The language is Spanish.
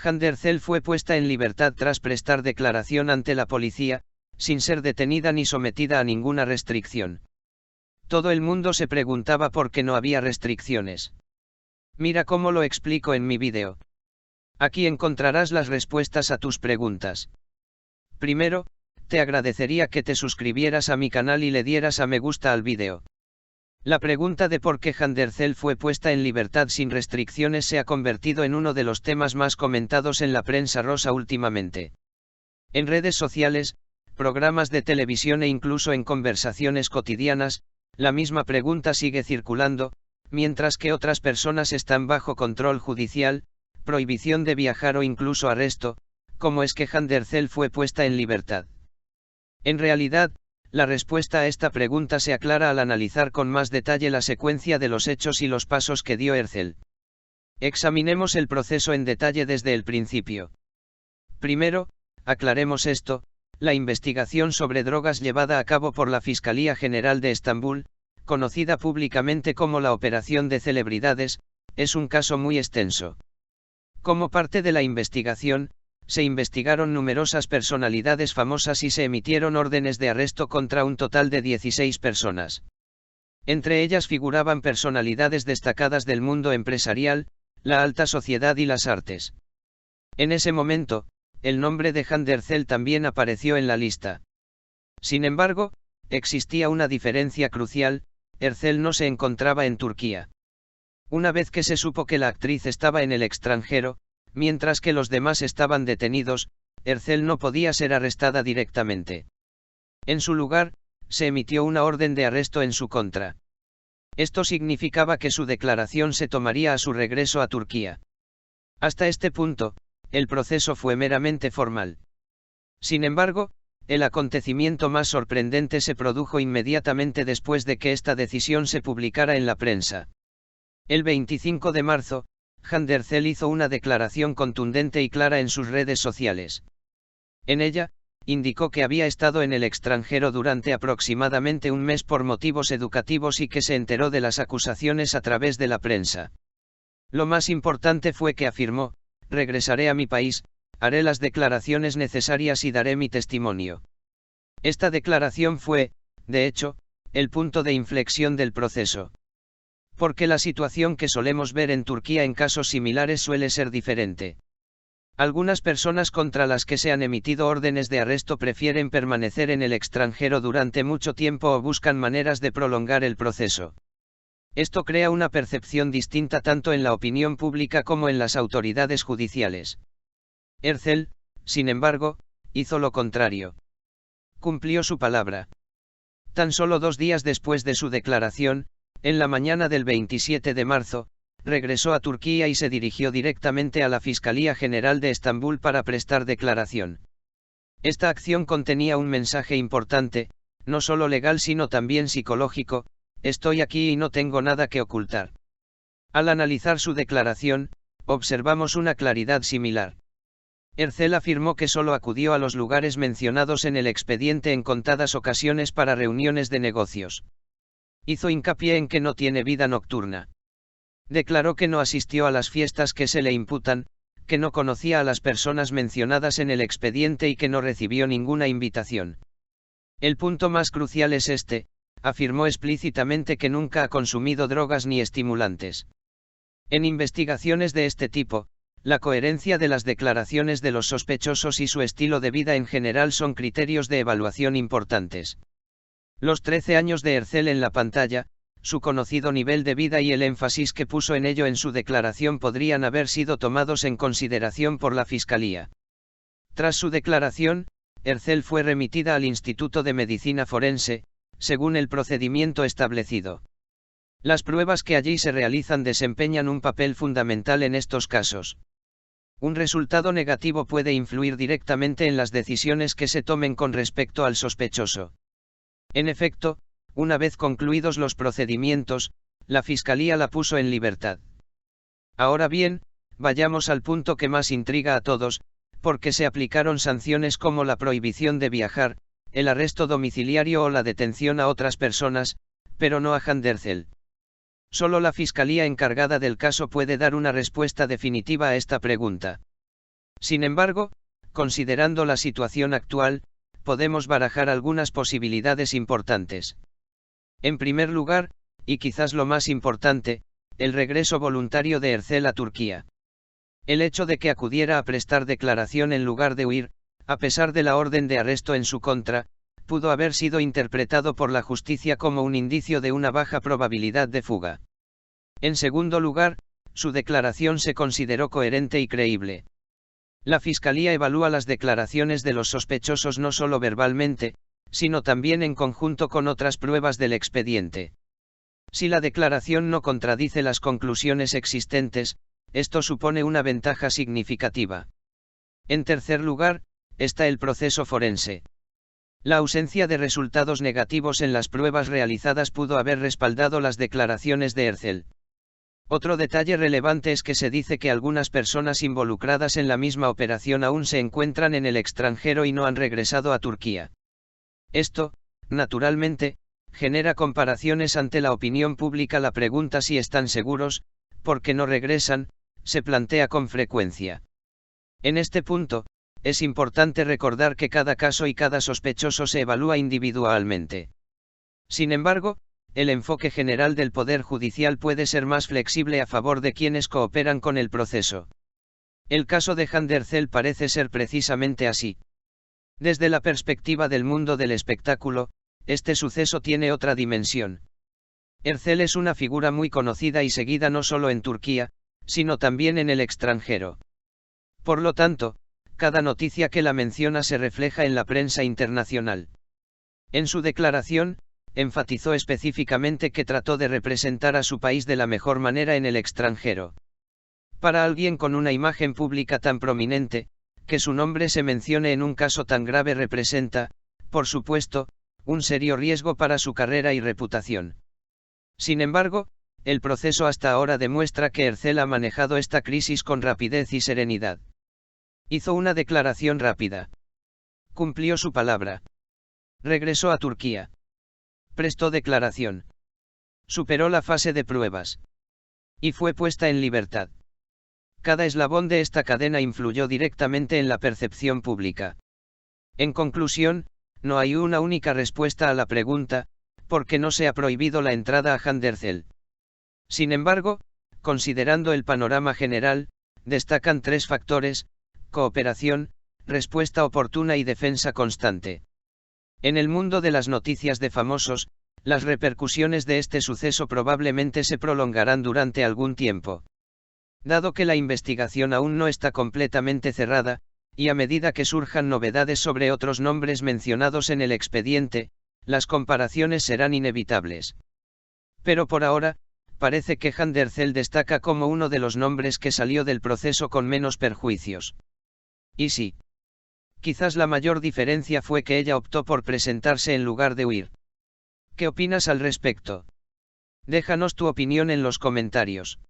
Handercel fue puesta en libertad tras prestar declaración ante la policía, sin ser detenida ni sometida a ninguna restricción. Todo el mundo se preguntaba por qué no había restricciones. Mira cómo lo explico en mi vídeo. Aquí encontrarás las respuestas a tus preguntas. Primero, te agradecería que te suscribieras a mi canal y le dieras a me gusta al vídeo. La pregunta de por qué Handercel fue puesta en libertad sin restricciones se ha convertido en uno de los temas más comentados en la prensa rosa últimamente. En redes sociales, programas de televisión e incluso en conversaciones cotidianas, la misma pregunta sigue circulando, mientras que otras personas están bajo control judicial, prohibición de viajar o incluso arresto. ¿Cómo es que Handercel fue puesta en libertad? En realidad, la respuesta a esta pregunta se aclara al analizar con más detalle la secuencia de los hechos y los pasos que dio Ercel. Examinemos el proceso en detalle desde el principio. Primero, aclaremos esto: la investigación sobre drogas llevada a cabo por la Fiscalía General de Estambul, conocida públicamente como la Operación de Celebridades, es un caso muy extenso. Como parte de la investigación, se investigaron numerosas personalidades famosas y se emitieron órdenes de arresto contra un total de 16 personas. Entre ellas figuraban personalidades destacadas del mundo empresarial, la alta sociedad y las artes. En ese momento, el nombre de Handercel también apareció en la lista. Sin embargo, existía una diferencia crucial: Ercel no se encontraba en Turquía. Una vez que se supo que la actriz estaba en el extranjero, mientras que los demás estaban detenidos, Ercel no podía ser arrestada directamente. En su lugar, se emitió una orden de arresto en su contra. Esto significaba que su declaración se tomaría a su regreso a Turquía. Hasta este punto, el proceso fue meramente formal. Sin embargo, el acontecimiento más sorprendente se produjo inmediatamente después de que esta decisión se publicara en la prensa. El 25 de marzo, Handercel hizo una declaración contundente y clara en sus redes sociales. En ella, indicó que había estado en el extranjero durante aproximadamente un mes por motivos educativos y que se enteró de las acusaciones a través de la prensa. Lo más importante fue que afirmó: regresaré a mi país, haré las declaraciones necesarias y daré mi testimonio. Esta declaración fue, de hecho, el punto de inflexión del proceso. Porque la situación que solemos ver en Turquía en casos similares suele ser diferente. Algunas personas contra las que se han emitido órdenes de arresto prefieren permanecer en el extranjero durante mucho tiempo o buscan maneras de prolongar el proceso. Esto crea una percepción distinta tanto en la opinión pública como en las autoridades judiciales. Ercel, sin embargo, hizo lo contrario. Cumplió su palabra. Tan solo 2 días después de su declaración, en la mañana del 27 de marzo, regresó a Turquía y se dirigió directamente a la Fiscalía General de Estambul para prestar declaración. Esta acción contenía un mensaje importante, no solo legal sino también psicológico: estoy aquí y no tengo nada que ocultar. Al analizar su declaración, observamos una claridad similar. Ercel afirmó que solo acudió a los lugares mencionados en el expediente en contadas ocasiones para reuniones de negocios. Hizo hincapié en que no tiene vida nocturna. Declaró que no asistió a las fiestas que se le imputan, que no conocía a las personas mencionadas en el expediente y que no recibió ninguna invitación. El punto más crucial es este: afirmó explícitamente que nunca ha consumido drogas ni estimulantes. En investigaciones de este tipo, la coherencia de las declaraciones de los sospechosos y su estilo de vida en general son criterios de evaluación importantes. Los 13 años de Ercel en la pantalla, su conocido nivel de vida y el énfasis que puso en ello en su declaración podrían haber sido tomados en consideración por la Fiscalía. Tras su declaración, Ercel fue remitida al Instituto de Medicina Forense, según el procedimiento establecido. Las pruebas que allí se realizan desempeñan un papel fundamental en estos casos. Un resultado negativo puede influir directamente en las decisiones que se tomen con respecto al sospechoso. En efecto, una vez concluidos los procedimientos, la Fiscalía la puso en libertad. Ahora bien, vayamos al punto que más intriga a todos: porque se aplicaron sanciones como la prohibición de viajar, el arresto domiciliario o la detención a otras personas, pero no a Handercel. Solo la Fiscalía encargada del caso puede dar una respuesta definitiva a esta pregunta. Sin embargo, considerando la situación actual, podemos barajar algunas posibilidades importantes. En primer lugar, y quizás lo más importante, el regreso voluntario de Ercel a Turquía. El hecho de que acudiera a prestar declaración en lugar de huir, a pesar de la orden de arresto en su contra, pudo haber sido interpretado por la justicia como un indicio de una baja probabilidad de fuga. En segundo lugar, su declaración se consideró coherente y creíble. La Fiscalía evalúa las declaraciones de los sospechosos no solo verbalmente, sino también en conjunto con otras pruebas del expediente. Si la declaración no contradice las conclusiones existentes, esto supone una ventaja significativa. En tercer lugar, está el proceso forense. La ausencia de resultados negativos en las pruebas realizadas pudo haber respaldado las declaraciones de Ercel. Otro detalle relevante es que se dice que algunas personas involucradas en la misma operación aún se encuentran en el extranjero y no han regresado a Turquía. Esto, naturalmente, genera comparaciones ante la opinión pública. La pregunta si están seguros, ¿por qué no regresan?, se plantea con frecuencia. En este punto, es importante recordar que cada caso y cada sospechoso se evalúa individualmente. Sin embargo, el enfoque general del Poder Judicial puede ser más flexible a favor de quienes cooperan con el proceso. El caso de Hande Ercel parece ser precisamente así. Desde la perspectiva del mundo del espectáculo, este suceso tiene otra dimensión. Ercel es una figura muy conocida y seguida no solo en Turquía, sino también en el extranjero. Por lo tanto, cada noticia que la menciona se refleja en la prensa internacional. En su declaración, enfatizó específicamente que trató de representar a su país de la mejor manera en el extranjero. Para alguien con una imagen pública tan prominente, que su nombre se mencione en un caso tan grave representa, por supuesto, un serio riesgo para su carrera y reputación. Sin embargo, el proceso hasta ahora demuestra que Ercel ha manejado esta crisis con rapidez y serenidad. Hizo una declaración rápida. Cumplió su palabra. Regresó a Turquía. Prestó declaración. Superó la fase de pruebas. Y fue puesta en libertad. Cada eslabón de esta cadena influyó directamente en la percepción pública. En conclusión, no hay una única respuesta a la pregunta, ¿por qué no se ha prohibido la entrada a Hande Ercel? Sin embargo, considerando el panorama general, destacan tres factores: cooperación, respuesta oportuna y defensa constante. En el mundo de las noticias de famosos, las repercusiones de este suceso probablemente se prolongarán durante algún tiempo. Dado que la investigación aún no está completamente cerrada, y a medida que surjan novedades sobre otros nombres mencionados en el expediente, las comparaciones serán inevitables. Pero por ahora, parece que Hande Ercel destaca como uno de los nombres que salió del proceso con menos perjuicios. Y sí. Quizás la mayor diferencia fue que ella optó por presentarse en lugar de huir. ¿Qué opinas al respecto? Déjanos tu opinión en los comentarios.